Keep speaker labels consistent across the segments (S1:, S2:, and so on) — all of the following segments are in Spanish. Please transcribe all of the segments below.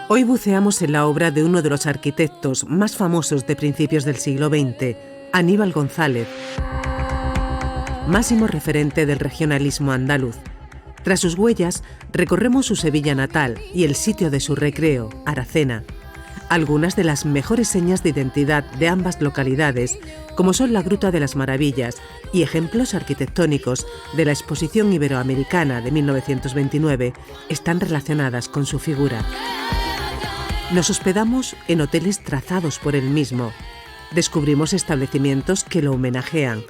S1: Hoy buceamos en la obra de uno de los arquitectos más famosos de principios del siglo XX, Aníbal González, máximo referente del regionalismo andaluz. Tras sus huellas, recorremos su Sevilla natal y el sitio de su recreo, Aracena. Algunas de las mejores señas de identidad de ambas localidades, como son la Gruta de las Maravillas y ejemplos arquitectónicos de la Exposición Iberoamericana de 1929, están relacionadas con su figura. Nos hospedamos en hoteles trazados por él mismo. Descubrimos establecimientos que lo homenajean,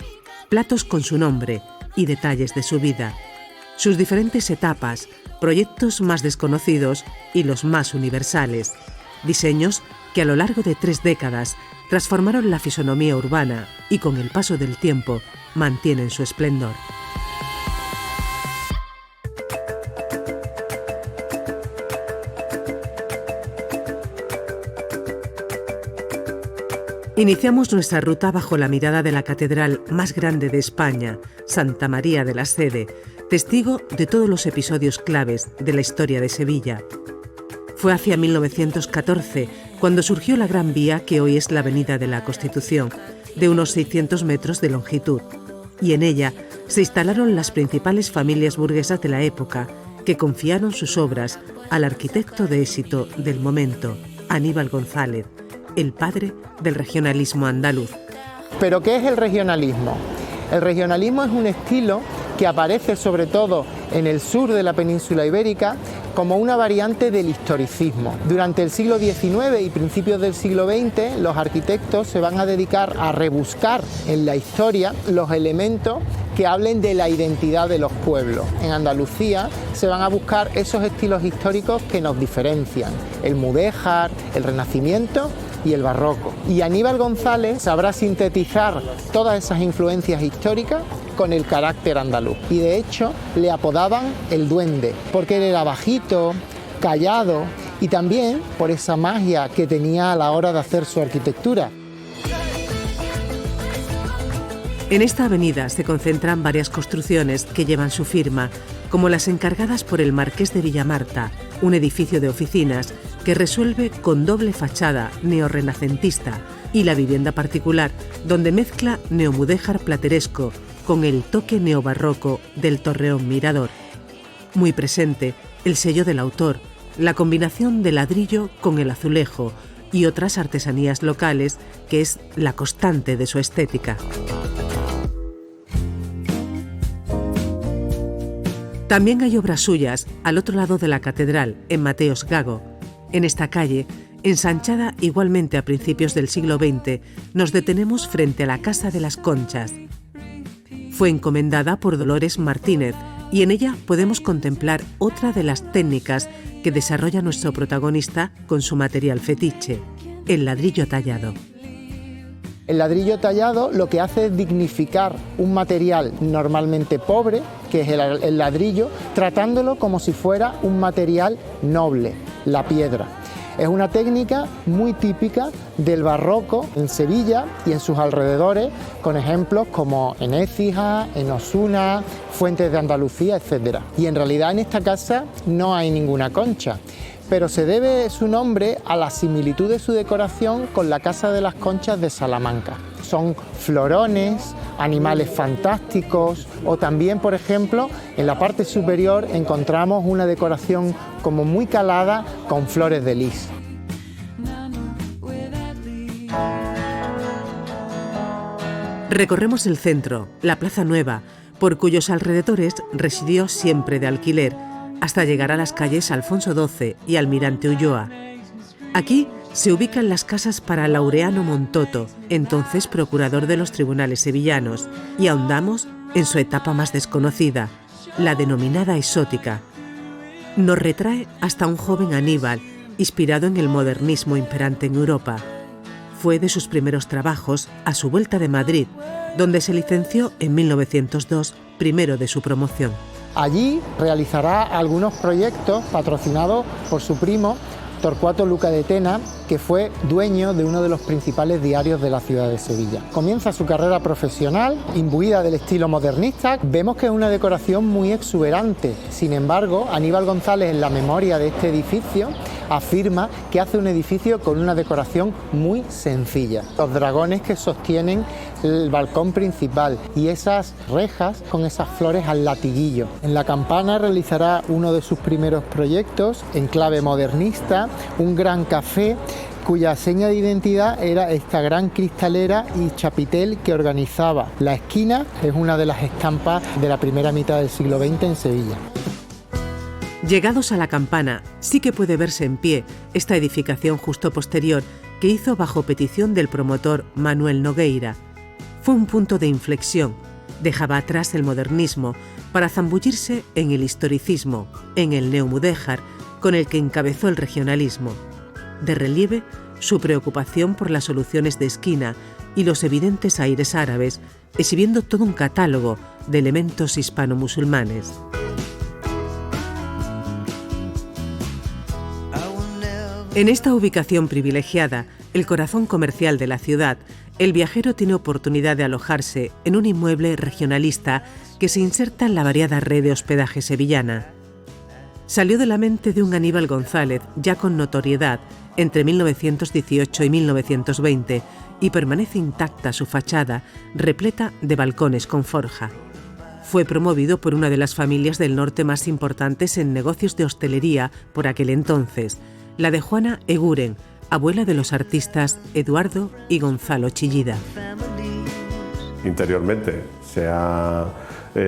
S1: platos con su nombre y detalles de su vida, sus diferentes etapas, proyectos más desconocidos y los más universales, diseños que a lo largo de 3 décadas transformaron la fisonomía urbana y con el paso del tiempo mantienen su esplendor. Iniciamos nuestra ruta bajo la mirada de la catedral más grande de España, Santa María de la Sede, testigo de todos los episodios claves de la historia de Sevilla. Fue hacia 1914 cuando surgió la Gran Vía que hoy es la Avenida de la Constitución, de unos 600 metros de longitud, y en ella se instalaron las principales familias burguesas de la época que confiaron sus obras al arquitecto de éxito del momento, Aníbal González, el padre del regionalismo andaluz.
S2: ¿Pero qué es el regionalismo? El regionalismo es un estilo que aparece sobre todo en el sur de la península ibérica como una variante del historicismo. Durante el siglo XIX y principios del siglo XX, los arquitectos se van a dedicar a rebuscar en la historia los elementos que hablen de la identidad de los pueblos. En Andalucía se van a buscar esos estilos históricos que nos diferencian: el mudéjar, el renacimiento y el barroco. Y Aníbal González sabrá sintetizar todas esas influencias históricas con el carácter andaluz. Y de hecho le apodaban el duende, porque él era bajito, callado y también por esa magia que tenía a la hora de hacer su arquitectura.
S1: En esta avenida se concentran varias construcciones que llevan su firma, como las encargadas por el Marqués de Villamarta, un edificio de oficinas que resuelve con doble fachada neorrenacentista, y la vivienda particular, donde mezcla neomudéjar plateresco con el toque neobarroco del torreón mirador. Muy presente el sello del autor, la combinación de ladrillo con el azulejo y otras artesanías locales, que es la constante de su estética. También hay obras suyas al otro lado de la catedral, en Mateos Gago. En esta calle, ensanchada igualmente a principios del siglo XX, nos detenemos frente a la Casa de las Conchas. Fue encomendada por Dolores Martínez y en ella podemos contemplar otra de las técnicas que desarrolla nuestro protagonista con su material fetiche, el ladrillo tallado.
S2: El ladrillo tallado lo que hace es dignificar un material normalmente pobre, que es el ladrillo, tratándolo como si fuera un material noble, la piedra. Es una técnica muy típica del barroco en Sevilla y en sus alrededores, con ejemplos como en Écija, en Osuna, Fuentes de Andalucía, etc. Y en realidad en esta casa no hay ninguna concha, pero se debe su nombre a la similitud de su decoración con la Casa de las Conchas de Salamanca. Son florones, animales fantásticos, o también, por ejemplo, en la parte superior encontramos una decoración como muy calada con flores de lis.
S1: Recorremos el centro, la Plaza Nueva, por cuyos alrededores residió siempre de alquiler, hasta llegar a las calles Alfonso XII y Almirante Ulloa. Aquí se ubican las casas para Laureano Montoto, entonces procurador de los tribunales sevillanos, y ahondamos en su etapa más desconocida, la denominada exótica. Nos retrae hasta un joven Aníbal, inspirado en el modernismo imperante en Europa. Fue de sus primeros trabajos a su vuelta de Madrid, donde se licenció en 1902, primero de su promoción.
S2: Allí realizará algunos proyectos patrocinados por su primo, Torcuato Luca de Tena, que fue dueño de uno de los principales diarios de la ciudad de Sevilla. Comienza su carrera profesional, imbuida del estilo modernista. Vemos que es una decoración muy exuberante. Sin embargo, Aníbal González, en la memoria de este edificio, afirma que hace un edificio con una decoración muy sencilla. Los dragones que sostienen el balcón principal y esas rejas con esas flores al latiguillo. En la campana realizará uno de sus primeros proyectos en clave modernista, un gran café cuya seña de identidad era esta gran cristalera y chapitel que organizaba la esquina. Es una de las estampas de la primera mitad del siglo XX en Sevilla.
S1: Llegados a la campana, sí que puede verse en pie esta edificación justo posterior que hizo bajo petición del promotor Manuel Nogueira. Fue un punto de inflexión, dejaba atrás el modernismo para zambullirse en el historicismo, en el neomudéjar, con el que encabezó el regionalismo. De relieve, su preocupación por las soluciones de esquina y los evidentes aires árabes, exhibiendo todo un catálogo de elementos hispano-musulmanes. En esta ubicación privilegiada, el corazón comercial de la ciudad, el viajero tiene oportunidad de alojarse en un inmueble regionalista que se inserta en la variada red de hospedaje sevillana. Salió de la mente de un Aníbal González ya con notoriedad entre 1918 y 1920 y permanece intacta su fachada, repleta de balcones con forja. Fue promovido por una de las familias del norte más importantes en negocios de hostelería por aquel entonces, la de Juana Eguren, abuela de los artistas Eduardo y Gonzalo Chillida.
S3: Interiormente se ha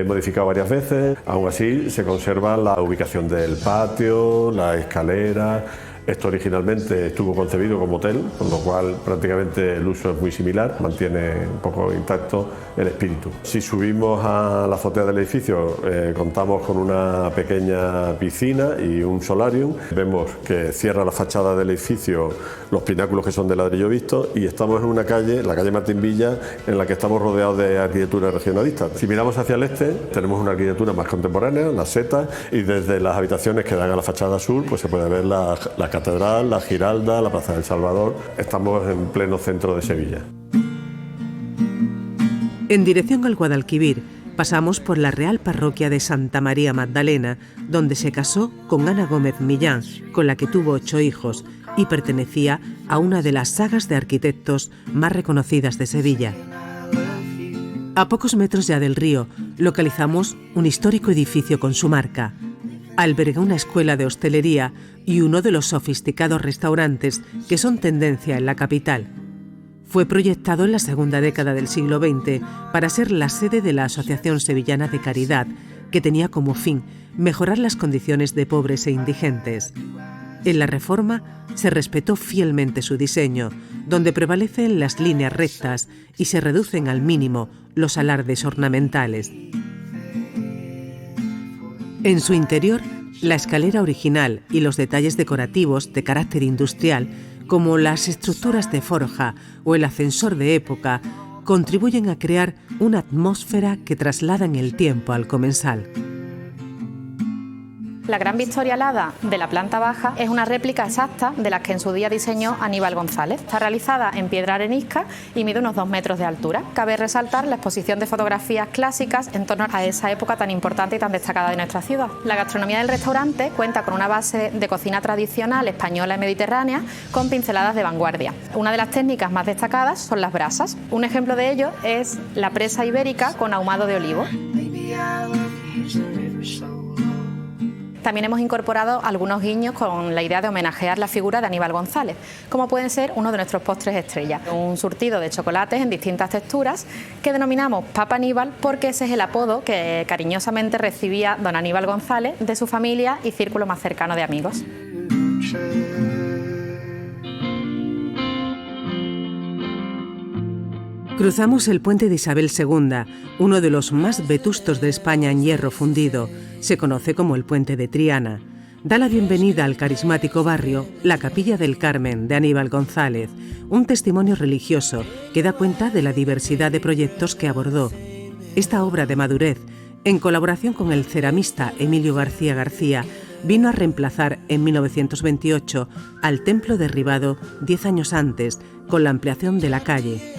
S3: modificado varias veces, aún así se conserva la ubicación del patio, la escalera. Esto originalmente estuvo concebido como hotel, con lo cual prácticamente el uso es muy similar, mantiene un poco intacto el espíritu. Si subimos a la azotea del edificio, contamos con una pequeña piscina y un solarium. Vemos que cierra la fachada del edificio los pináculos que son de ladrillo visto y estamos en una calle, la calle Martín Villa, en la que estamos rodeados de arquitectura regionalista. Si miramos hacia el este, tenemos una arquitectura más contemporánea, las setas, y desde las habitaciones que dan a la fachada sur, pues se puede ver la Catedral, la Giralda, la Plaza del Salvador. Estamos en pleno centro de Sevilla.
S1: En dirección al Guadalquivir, pasamos por la Real Parroquia de Santa María Magdalena, donde se casó con Ana Gómez Millán, con la que tuvo 8 hijos, y pertenecía a una de las sagas de arquitectos más reconocidas de Sevilla. A pocos metros ya del río, localizamos un histórico edificio con su marca. Alberga una escuela de hostelería y uno de los sofisticados restaurantes que son tendencia en la capital. Fue proyectado en la segunda década del siglo XX para ser la sede de la Asociación Sevillana de Caridad, que tenía como fin mejorar las condiciones de pobres e indigentes. En la Reforma se respetó fielmente su diseño, donde prevalecen las líneas rectas y se reducen al mínimo los alardes ornamentales. En su interior, la escalera original y los detalles decorativos de carácter industrial, como las estructuras de forja o el ascensor de época, contribuyen a crear una atmósfera que traslada en el tiempo al comensal.
S4: La Gran Victoria alada de la planta baja es una réplica exacta de la que en su día diseñó Aníbal González. Está realizada en piedra arenisca y mide unos 2 metros de altura. Cabe resaltar la exposición de fotografías clásicas en torno a esa época tan importante y tan destacada de nuestra ciudad. La gastronomía del restaurante cuenta con una base de cocina tradicional española y mediterránea con pinceladas de vanguardia. Una de las técnicas más destacadas son las brasas. Un ejemplo de ello es la presa ibérica con ahumado de olivo. También hemos incorporado algunos guiños con la idea de homenajear la figura de Aníbal González, como pueden ser uno de nuestros postres estrella, un surtido de chocolates en distintas texturas que denominamos Papa Aníbal porque ese es el apodo que cariñosamente recibía don Aníbal González de su familia y círculo más cercano de amigos.
S1: Cruzamos el puente de Isabel II, uno de los más vetustos de España en hierro fundido. Se conoce como el Puente de Triana. Da la bienvenida al carismático barrio la Capilla del Carmen de Aníbal González, un testimonio religioso que da cuenta de la diversidad de proyectos que abordó. Esta obra de madurez, en colaboración con el ceramista Emilio García García, vino a reemplazar en 1928 al templo derribado 10 años antes con la ampliación de la calle.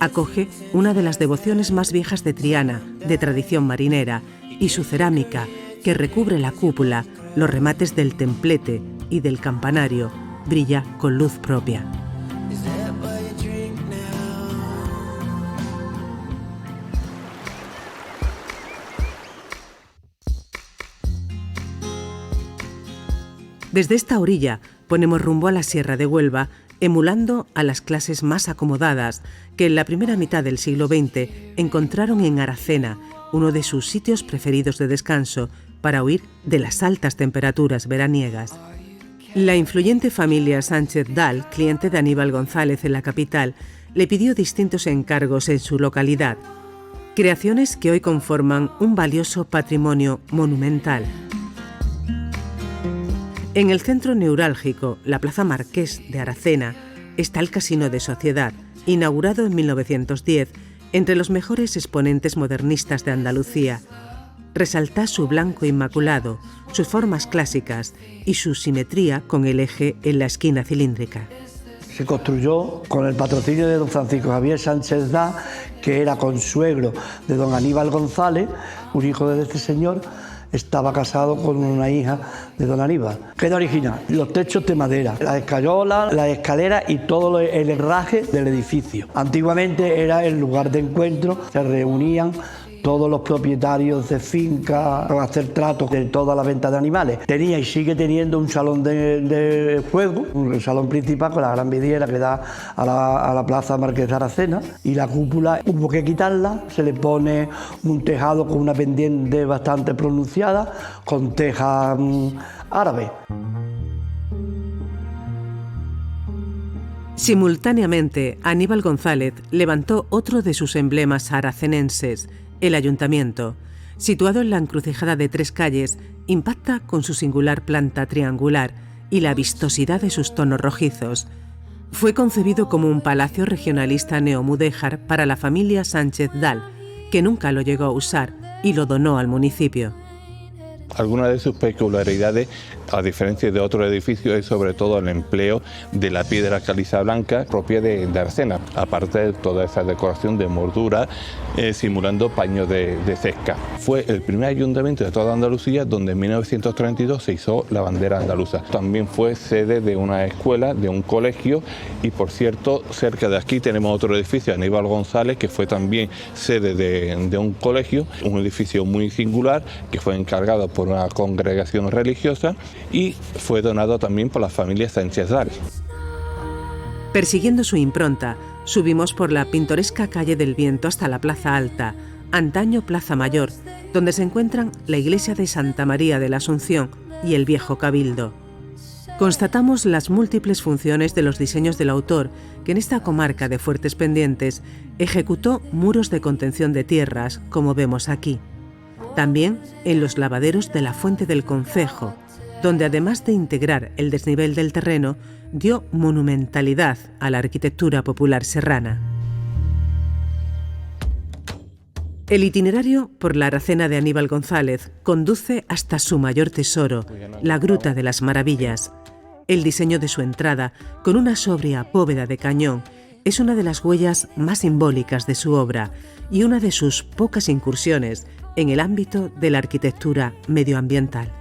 S1: Acoge una de las devociones más viejas de Triana, de tradición marinera, y su cerámica, que recubre la cúpula, los remates del templete y del campanario brilla con luz propia. Desde esta orilla ponemos rumbo a la Sierra de Huelva, emulando a las clases más acomodadas que en la primera mitad del siglo XX encontraron en Aracena, uno de sus sitios preferidos de descanso para huir de las altas temperaturas veraniegas. La influyente familia Sánchez-Dal, cliente de Aníbal González en la capital, le pidió distintos encargos en su localidad, creaciones que hoy conforman un valioso patrimonio monumental. En el centro neurálgico, la Plaza Marqués de Aracena, está el Casino de Sociedad, inaugurado en 1910, entre los mejores exponentes modernistas de Andalucía. Resalta su blanco inmaculado, sus formas clásicas y su simetría con el eje en la esquina cilíndrica.
S5: Se construyó con el patrocinio de don Francisco Javier Sánchez-Dal, que era consuegro de don Aníbal González, un hijo de este señor. Estaba casado con una hija de don Aníbal. Queda original, los techos de madera, las escayolas, las escaleras y todo el herraje del edificio. Antiguamente era el lugar de encuentro, se reunían todos los propietarios de fincas para hacer tratos de toda la venta de animales. Tenía y sigue teniendo un salón de juego, un salón principal con la gran vidriera que da a la Plaza Marqués de Aracena, y la cúpula hubo que quitarla, se le pone un tejado con una pendiente bastante pronunciada, con teja árabe.
S1: Simultáneamente, Aníbal González levantó otro de sus emblemas aracenenses, el Ayuntamiento. Situado en la encrucijada de 3 calles, impacta con su singular planta triangular y la vistosidad de sus tonos rojizos. Fue concebido como un palacio regionalista neomudéjar para la familia Sánchez-Dal, que nunca lo llegó a usar y lo donó al municipio.
S6: Algunas de sus peculiaridades, a diferencia de otros edificios, es sobre todo el empleo de la piedra caliza blanca propia de Aracena, aparte de toda esa decoración de moldura simulando paños de cesca. Fue el primer ayuntamiento de toda Andalucía donde en 1932 se hizo la bandera andaluza. También fue sede de una escuela, de un colegio, y por cierto, cerca de aquí tenemos otro edificio, Aníbal González, que fue también sede de un colegio, un edificio muy singular que fue encargado por una congregación religiosa y fue donado también por la familia Sánchez-Dal.
S1: Persiguiendo su impronta, subimos por la pintoresca calle del Viento hasta la Plaza Alta, antaño Plaza Mayor, donde se encuentran la iglesia de Santa María de la Asunción y el viejo Cabildo. Constatamos las múltiples funciones de los diseños del autor, que en esta comarca de fuertes pendientes ejecutó muros de contención de tierras, como vemos aquí. También en los lavaderos de la Fuente del Concejo, donde además de integrar el desnivel del terreno, dio monumentalidad a la arquitectura popular serrana. El itinerario por la Aracena de Aníbal González conduce hasta su mayor tesoro, la Gruta de las Maravillas. El diseño de su entrada, con una sobria bóveda de cañón, es una de las huellas más simbólicas de su obra y una de sus pocas incursiones en el ámbito de la arquitectura medioambiental.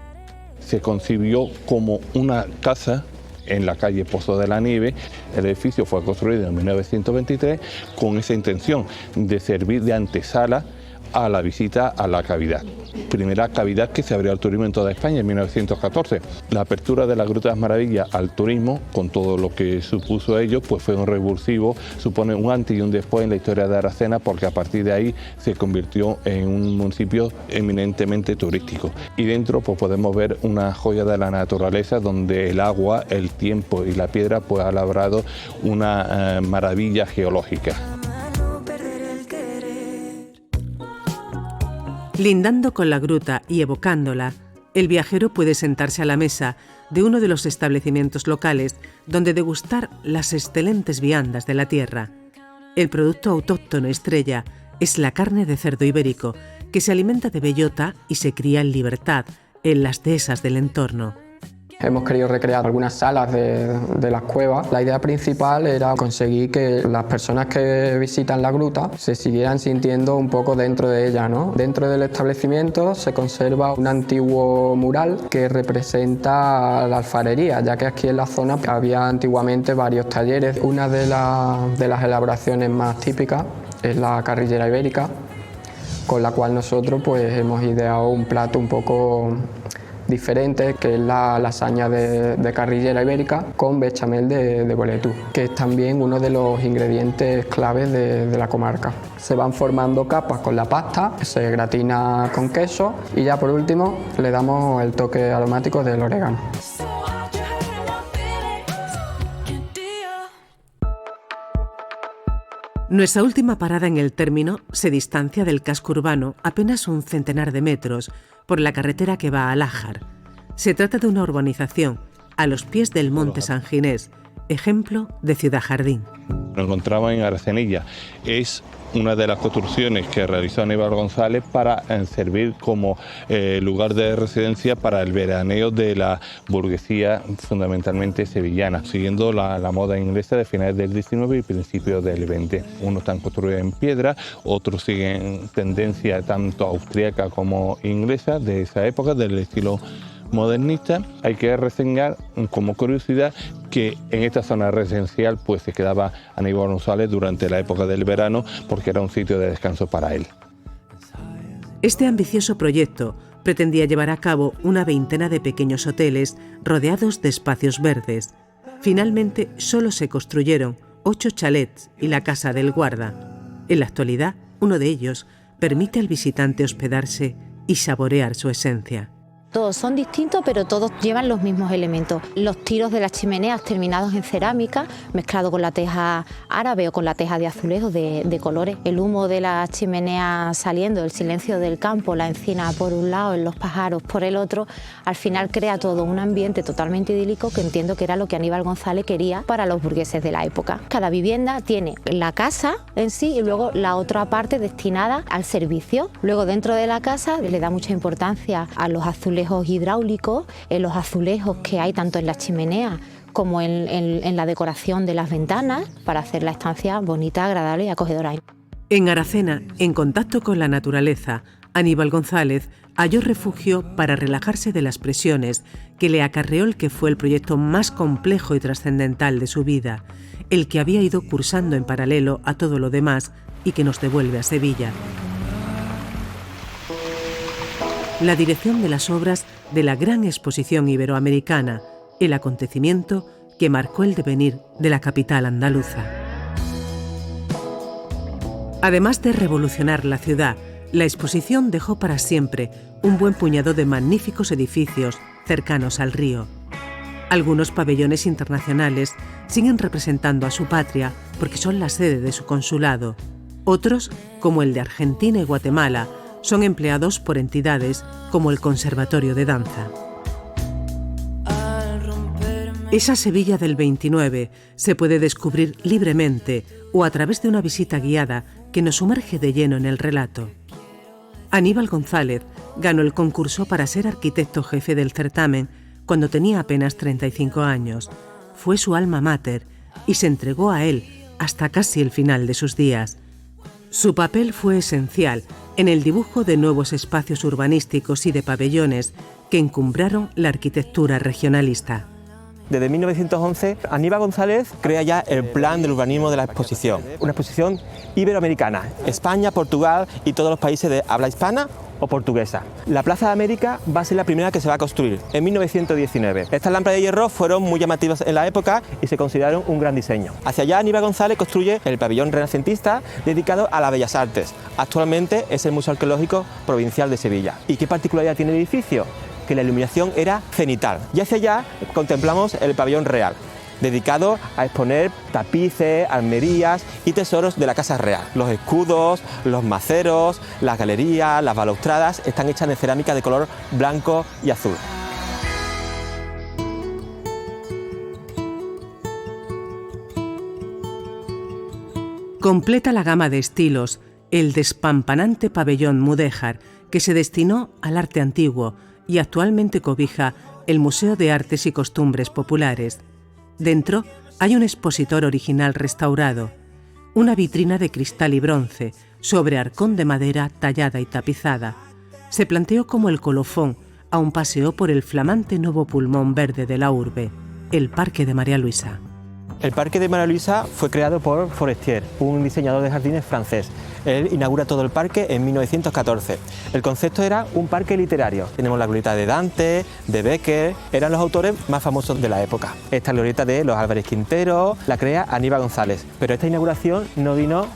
S6: Se concibió como una casa en la calle Pozo de la Nieve. El edificio fue construido en 1923 con esa intención de servir de antesala a la visita a la cavidad. Primera cavidad que se abrió al turismo en toda España en 1914. La apertura de la Gruta de las Maravillas al turismo, con todo lo que supuso ello, pues fue un revulsivo, supone un antes y un después en la historia de Aracena, porque a partir de ahí se convirtió en un municipio eminentemente turístico. Y dentro pues podemos ver una joya de la naturaleza donde el agua, el tiempo y la piedra pues ha labrado una maravilla geológica.
S1: Lindando con la gruta y evocándola, el viajero puede sentarse a la mesa de uno de los establecimientos locales donde degustar las excelentes viandas de la tierra. El producto autóctono estrella es la carne de cerdo ibérico, que se alimenta de bellota y se cría en libertad en las dehesas del entorno.
S7: Hemos querido recrear algunas salas de las cuevas. La idea principal era conseguir que las personas que visitan la gruta se siguieran sintiendo un poco dentro de ella, ¿no? Dentro del establecimiento se conserva un antiguo mural que representa la alfarería, ya que aquí en la zona había antiguamente varios talleres. Una de las elaboraciones más típicas es la carrillera ibérica, con la cual nosotros pues hemos ideado un plato un poco diferente, que es la lasaña de carrillera ibérica con bechamel de boletú, que es también uno de los ingredientes claves de la comarca. Se van formando capas con la pasta, se gratina con queso y ya por último le damos el toque aromático del orégano.
S1: Nuestra última parada en el término se distancia del casco urbano apenas un centenar de metros por la carretera que va a Lájar. Se trata de una urbanización a los pies del Monte San Ginés, ejemplo de ciudad jardín.
S6: Nos encontramos en Aracenilla. Es una de las construcciones que realizó Aníbal González para servir como lugar de residencia para el veraneo de la burguesía, fundamentalmente sevillana, siguiendo la moda inglesa de finales del XIX y principios del XX. Unos están construidos en piedra, otros siguen tendencia tanto austríaca como inglesa de esa época, del estilo modernista. Hay que reseñar como curiosidad que en esta zona residencial pues se quedaba Aníbal González durante la época del verano porque era un sitio de descanso para él.
S1: Este ambicioso proyecto pretendía llevar a cabo una veintena de pequeños hoteles rodeados de espacios verdes. Finalmente solo se construyeron 8 chalets y la casa del guarda. En la actualidad, uno de ellos permite al visitante hospedarse y saborear su esencia.
S8: Todos son distintos, pero todos llevan los mismos elementos. Los tiros de las chimeneas terminados en cerámica, mezclado con la teja árabe o con la teja de azulejos de colores. El humo de las chimeneas saliendo, el silencio del campo, la encina por un lado, los pájaros por el otro, al final crea todo un ambiente totalmente idílico que entiendo que era lo que Aníbal González quería para los burgueses de la época. Cada vivienda tiene la casa en sí y luego la otra parte destinada al servicio. Luego dentro de la casa le da mucha importancia a los azulejos hidráulicos, en los azulejos que hay tanto en la chimenea como en la decoración de las ventanas para hacer la estancia bonita, agradable y acogedora.
S1: En Aracena, en contacto con la naturaleza, Aníbal González halló refugio para relajarse de las presiones que le acarreó el que fue el proyecto más complejo y trascendental de su vida, el que había ido cursando en paralelo a todo lo demás y que nos devuelve a Sevilla. La dirección de las obras de la Gran Exposición Iberoamericana, el acontecimiento que marcó el devenir de la capital andaluza. Además de revolucionar la ciudad, la exposición dejó para siempre un buen puñado de magníficos edificios cercanos al río. Algunos pabellones internacionales siguen representando a su patria porque son la sede de su consulado. Otros, como el de Argentina y Guatemala, son empleados por entidades como el Conservatorio de Danza. Esa Sevilla del 29 se puede descubrir libremente o a través de una visita guiada que nos sumerge de lleno en el relato. Aníbal González ganó el concurso para ser arquitecto jefe del certamen cuando tenía apenas 35 años. Fue su alma mater y se entregó a él hasta casi el final de sus días. Su papel fue esencial en el dibujo de nuevos espacios urbanísticos y de pabellones que encumbraron la arquitectura regionalista.
S9: Desde 1911, Aníbal González crea ya el plan del urbanismo de la exposición. Una exposición iberoamericana, España, Portugal y todos los países de habla hispana o portuguesa. La Plaza de América va a ser la primera que se va a construir en 1919. Estas lámparas de hierro fueron muy llamativas en la época y se consideraron un gran diseño. Hacia allá Aníbal González construye el pabellón renacentista dedicado a las bellas artes. Actualmente es el Museo Arqueológico Provincial de Sevilla. ¿Y qué particularidad tiene el edificio? Que la iluminación era cenital. Y hacia allá contemplamos el pabellón real, dedicado a exponer tapices, armerías y tesoros de la Casa Real. Los escudos, los maceros, las galerías, las balaustradas están hechas de cerámica de color blanco y azul.
S1: Completa la gama de estilos el despampanante pabellón mudéjar que se destinó al arte antiguo y actualmente cobija el Museo de Artes y Costumbres Populares. Dentro hay un expositor original restaurado, una vitrina de cristal y bronce sobre arcón de madera tallada y tapizada. Se planteó como el colofón a un paseo por el flamante nuevo pulmón verde de la urbe, el Parque de María Luisa.
S9: El Parque de María Luisa fue creado por Forestier, un diseñador de jardines francés. Él inaugura todo el parque en 1914. El concepto era un parque literario. Tenemos la glorieta de Dante, de Becker, eran los autores más famosos de la época. Esta glorieta de los Álvarez Quintero la crea Aníbal González, pero esta inauguración no vino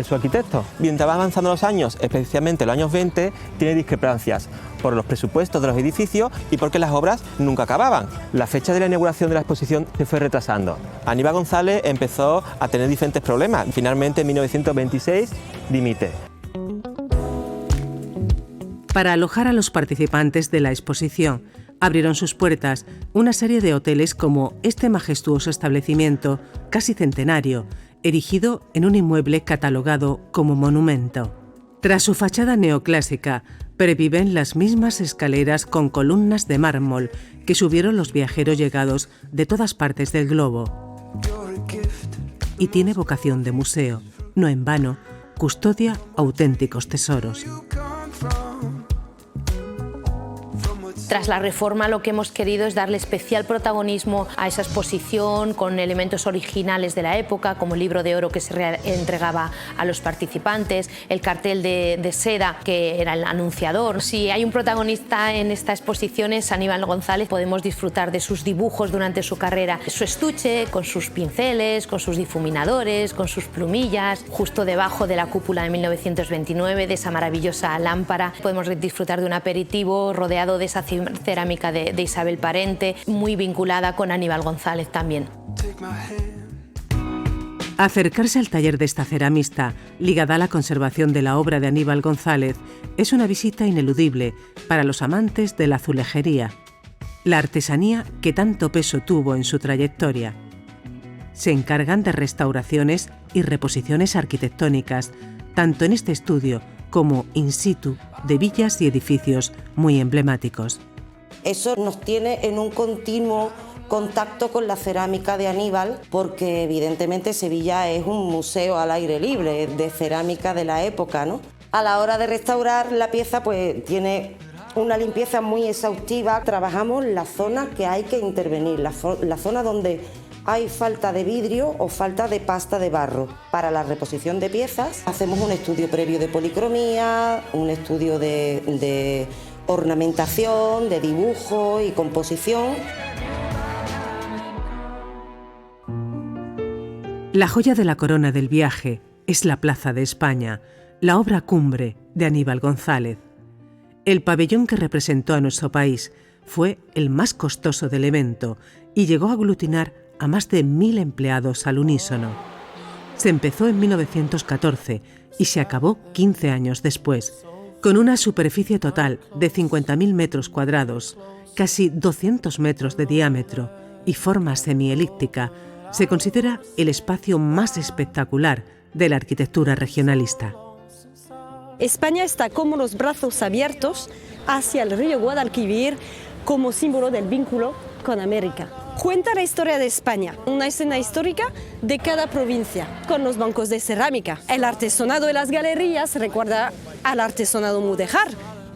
S9: su arquitecto. Mientras va avanzando los años, especialmente los años 20, tiene discrepancias por los presupuestos de los edificios y porque las obras nunca acababan. La fecha de la inauguración de la exposición se fue retrasando. Aníbal González empezó a tener diferentes problemas. Finalmente, en 1926, dimite.
S1: Para alojar a los participantes de la exposición, abrieron sus puertas una serie de hoteles como este majestuoso establecimiento, casi centenario, erigido en un inmueble catalogado como monumento. Tras su fachada neoclásica, perviven las mismas escaleras con columnas de mármol que subieron los viajeros llegados de todas partes del globo. Y tiene vocación de museo, no en vano, custodia auténticos tesoros.
S10: Tras la reforma lo que hemos querido es darle especial protagonismo a esa exposición con elementos originales de la época, como el libro de oro que se entregaba a los participantes, el cartel de seda que era el anunciador. Si hay un protagonista en esta exposición es Aníbal González. Podemos disfrutar de sus dibujos durante su carrera, su estuche con sus pinceles, con sus difuminadores, con sus plumillas, justo debajo de la cúpula de 1929, de esa maravillosa lámpara. Podemos disfrutar de un aperitivo rodeado de esa cerámica de Isabel Parente, muy vinculada con Aníbal González también.
S1: Acercarse al taller de esta ceramista, ligada a la conservación de la obra de Aníbal González, es una visita ineludible para los amantes de la azulejería, la artesanía que tanto peso tuvo en su trayectoria. Se encargan de restauraciones y reposiciones arquitectónicas, tanto en este estudio como in situ de villas y edificios muy emblemáticos.
S11: Eso nos tiene en un continuo contacto con la cerámica de Aníbal, porque evidentemente Sevilla es un museo al aire libre de cerámica de la época, ¿no? A la hora de restaurar la pieza, pues tiene una limpieza muy exhaustiva. Trabajamos la zona que hay que intervenir, la zona donde hay falta de vidrio o falta de pasta de barro. Para la reposición de piezas hacemos un estudio previo de policromía, un estudio de ornamentación, de dibujo y composición.
S1: La joya de la corona del viaje es la Plaza de España, la obra cumbre de Aníbal González. El pabellón que representó a nuestro país fue el más costoso del evento y llegó a aglutinar a más de 1000 empleados al unísono. Se empezó en 1914 y se acabó 15 años después, con una superficie total de 50.000 metros cuadrados, casi 200 metros de diámetro y forma semielíptica. Se considera el espacio más espectacular de la arquitectura regionalista.
S12: España está como los brazos abiertos hacia el río Guadalquivir como símbolo del vínculo con América. Cuenta la historia de España, una escena histórica de cada provincia, con los bancos de cerámica. El artesonado de las galerías recuerda al artesonado mudéjar.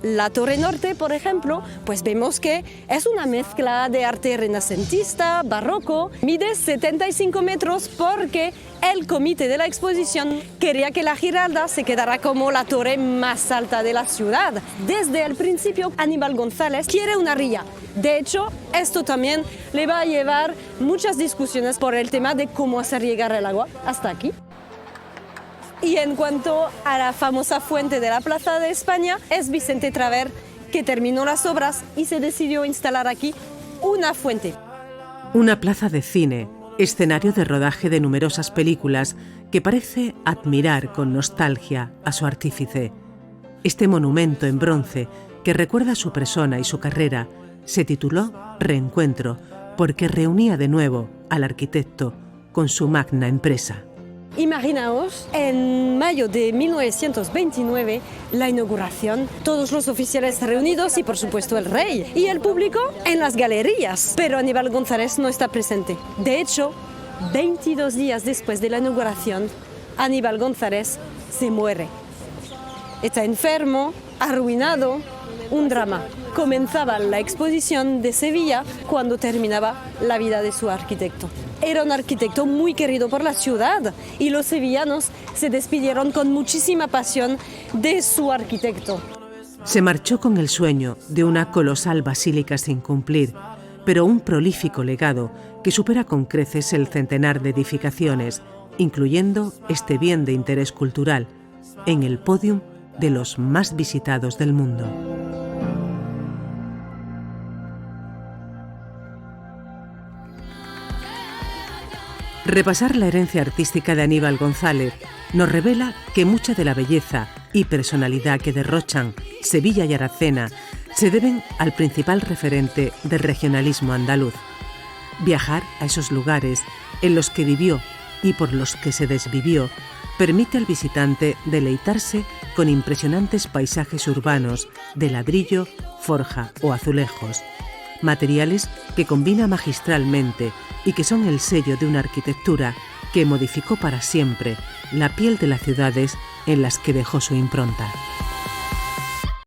S12: La Torre Norte, por ejemplo, pues vemos que es una mezcla de arte renacentista, barroco. Mide 75 metros porque el comité de la exposición quería que la Giralda se quedara como la torre más alta de la ciudad. Desde el principio, Aníbal González quiere una ría. De hecho, esto también le va a llevar muchas discusiones por el tema de cómo hacer llegar el agua hasta aquí. Y en cuanto a la famosa fuente de la Plaza de España, es Vicente Traver que terminó las obras y se decidió instalar aquí una fuente.
S1: Una plaza de cine, escenario de rodaje de numerosas películas que parece admirar con nostalgia a su artífice. Este monumento en bronce, que recuerda su persona y su carrera, se tituló Reencuentro, porque reunía de nuevo al arquitecto con su magna empresa.
S12: Imaginaos, en mayo de 1929, la inauguración, todos los oficiales reunidos y por supuesto el rey y el público en las galerías, pero Aníbal González no está presente. De hecho, 22 días después de la inauguración, Aníbal González se muere. Está enfermo, arruinado, un drama. Comenzaba la exposición de Sevilla cuando terminaba la vida de su arquitecto. Era un arquitecto muy querido por la ciudad y los sevillanos se despidieron con muchísima pasión de su arquitecto.
S1: Se marchó con el sueño de una colosal basílica sin cumplir, pero un prolífico legado que supera con creces el centenar de edificaciones, incluyendo este bien de interés cultural, en el podium de los más visitados del mundo. Repasar la herencia artística de Aníbal González nos revela que mucha de la belleza y personalidad que derrochan Sevilla y Aracena se deben al principal referente del regionalismo andaluz. Viajar a esos lugares en los que vivió y por los que se desvivió permite al visitante deleitarse con impresionantes paisajes urbanos de ladrillo, forja o azulejos, materiales que combina magistralmente y que son el sello de una arquitectura que modificó para siempre la piel de las ciudades en las que dejó su impronta.